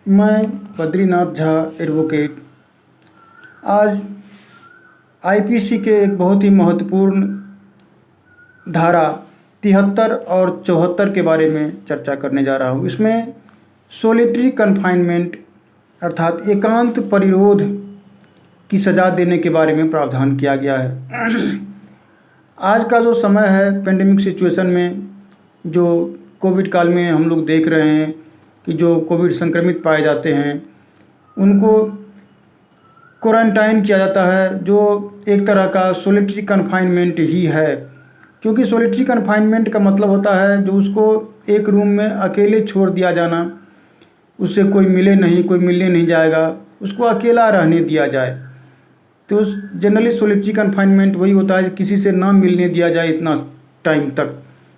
मैं बद्रीनाथ झा एडवोकेट आज आईपीसी के एक बहुत ही महत्वपूर्ण धारा 73 और 74 के बारे में चर्चा करने जा रहा हूँ। इसमें सोलिटरी कन्फाइनमेंट अर्थात एकांत परिरोध की सज़ा देने के बारे में प्रावधान किया गया है। आज का जो समय है पेंडेमिक सिचुएशन में, जो कोविड काल में हम लोग देख रहे हैं कि जो कोविड संक्रमित पाए जाते हैं उनको क्वारंटाइन किया जाता है, जो एक तरह का सोलिटरी कन्फाइनमेंट ही है। क्योंकि सोलिटरी कन्फाइनमेंट का मतलब होता है जो उसको एक रूम में अकेले छोड़ दिया जाना, उससे कोई मिले नहीं, कोई मिलने नहीं जाएगा, उसको अकेला रहने दिया जाए। तो जनरली सोलिटरी कन्फाइनमेंट वही होता है किसी से ना मिलने दिया जाए इतना टाइम तक।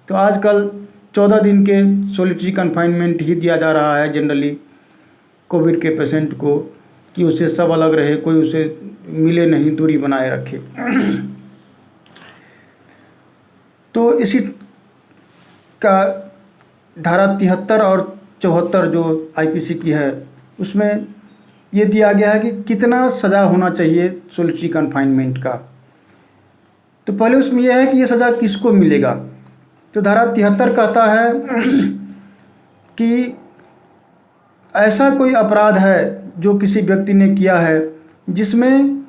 तो आजकल 14 दिन के सोलिटरी कन्फाइनमेंट ही दिया जा रहा है जनरली कोविड के पेशेंट को, कि उससे सब अलग रहे, कोई उसे मिले नहीं, दूरी बनाए रखे। तो इसी का धारा 73 और 74 जो आईपीसी की है उसमें ये दिया गया है कि कितना सज़ा होना चाहिए सोलिटरी कन्फाइनमेंट का। तो पहले उसमें यह है कि ये सज़ा किसको मिलेगा। तो धारा 73 कहता है कि ऐसा कोई अपराध है जो किसी व्यक्ति ने किया है जिसमें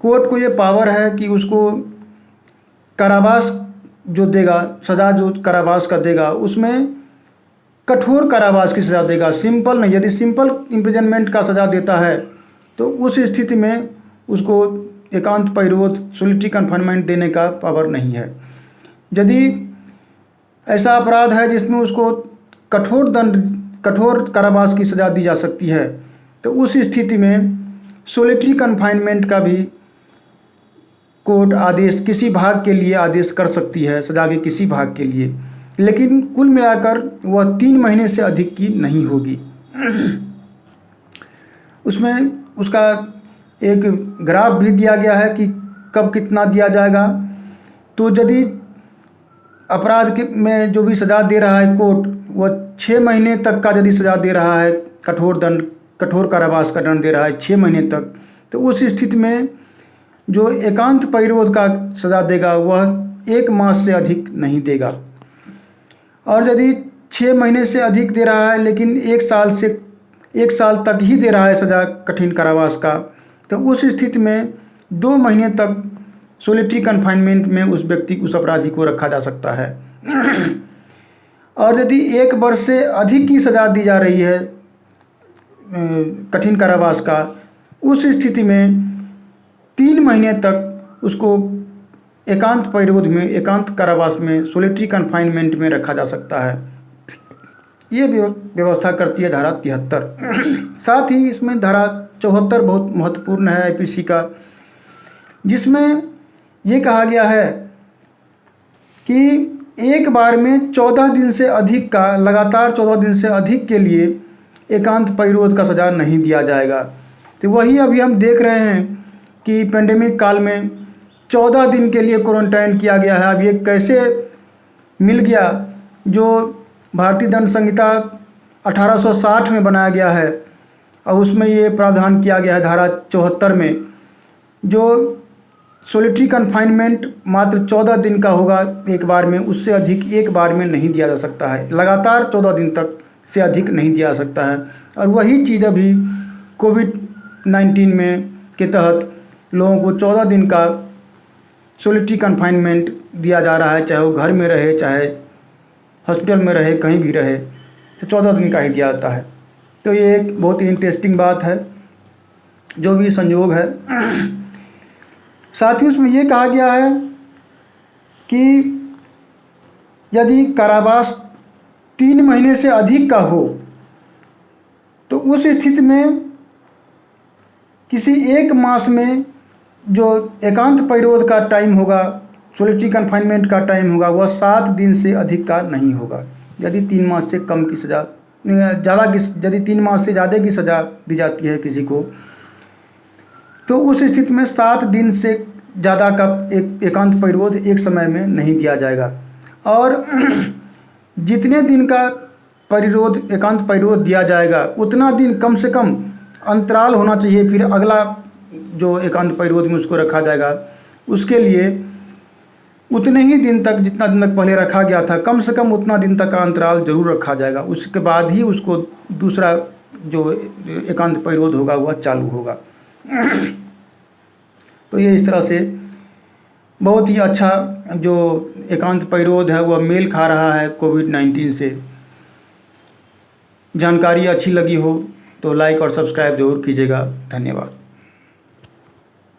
कोर्ट को ये पावर है कि उसको कारावास जो देगा, सज़ा जो कारावास का देगा उसमें कठोर कारावास की सज़ा देगा, सिंपल नहीं। यदि सिंपल इम्प्रिजनमेंट का सज़ा देता है तो उस स्थिति में उसको एकांत परिरोध सोलिटरी कन्फाइनमेंट देने का पावर नहीं है। यदि ऐसा अपराध है जिसमें उसको कठोर कारावास की सज़ा दी जा सकती है तो उस स्थिति में सोलिटरी कन्फाइनमेंट का भी कोर्ट आदेश किसी भाग के लिए आदेश कर सकती है, सज़ा के किसी भाग के लिए, लेकिन कुल मिलाकर वह 3 महीने से अधिक की नहीं होगी। उसमें उसका एक ग्राफ भी दिया गया है कि कब कितना दिया जाएगा। तो यदि अपराध में जो भी सज़ा दे रहा है कोर्ट, वह 6 महीने तक का यदि सज़ा दे रहा है, कठोर कारावास का दंड दे रहा है 6 महीने तक, तो उस स्थिति में जो एकांत परिरोध का सज़ा देगा वह 1 मास से अधिक नहीं देगा। और यदि 6 महीने से अधिक दे रहा है लेकिन 1 साल तक ही दे रहा है सज़ा कठिन कारावास का, तो उस स्थिति में 2 महीने तक सोलिटरी कन्फाइनमेंट में उस अपराधी को रखा जा सकता है। और यदि 1 वर्ष से अधिक की सज़ा दी जा रही है कठिन कारावास का, उस स्थिति में 3 महीने तक उसको एकांत परिरोध में, एकांत कारावास में, सोलिटरी कन्फाइनमेंट में रखा जा सकता है। ये व्यवस्था करती है धारा 73। साथ ही इसमें धारा 74 बहुत महत्वपूर्ण है आईपीसी का, जिसमें ये कहा गया है कि एक बार में 14 दिन से अधिक का, लगातार 14 दिन से अधिक के लिए एकांत परिरोध का सज़ा नहीं दिया जाएगा। तो वही अभी हम देख रहे हैं कि पेंडेमिक काल में 14 दिन के लिए क्वारंटाइन किया गया है। अब ये कैसे मिल गया, जो भारतीय दंड संहिता 1860 में बनाया गया है और उसमें ये प्रावधान किया गया है धारा 74 में, जो सोलिटरी कन्फाइनमेंट मात्र 14 दिन का होगा एक बार में, उससे अधिक एक बार में नहीं दिया जा सकता है। लगातार 14 दिन तक से अधिक नहीं दिया जा सकता है। और वही चीज़ अभी कोविड-19 में के तहत लोगों को 14 दिन का सोलिटरी कन्फाइनमेंट दिया जा रहा है, चाहे वो घर में रहे, चाहे हॉस्पिटल में रहे, कहीं भी रहे, तो 14 दिन का ही दिया जाता है। तो ये एक बहुत ही इंटरेस्टिंग बात है, जो भी संयोग है। साथ ही उसमें ये कहा गया है कि यदि कारावास 3 महीने से अधिक का हो तो उस स्थिति में किसी 1 मास में जो एकांत परिरोध का टाइम होगा, सोलिटरी कन्फाइनमेंट का टाइम होगा, वह 7 दिन से अधिक का नहीं होगा। यदि 3 मास से कम की सज़ा यदि 3 मास से ज़्यादा की सज़ा दी जाती है किसी को, तो उस स्थिति में 7 दिन से ज़्यादा का एकांत परिरोध एक समय में नहीं दिया जाएगा। और जितने दिन का एकांत परिरोध दिया जाएगा उतना दिन कम से कम अंतराल होना चाहिए, फिर अगला जो एकांत परिरोध में उसको रखा जाएगा उसके लिए उतने ही दिन तक, जितना दिन तक पहले रखा गया था, कम से कम उतना दिन तक का अंतराल जरूर रखा जाएगा। उसके बाद ही उसको दूसरा जो एकांत परिरोध होगा वह चालू होगा। तो ये इस तरह से बहुत ही अच्छा जो एकांत परिरोध है वह मेल खा रहा है कोविड-19 से। जानकारी अच्छी लगी हो तो लाइक और सब्सक्राइब जरूर कीजिएगा। धन्यवाद।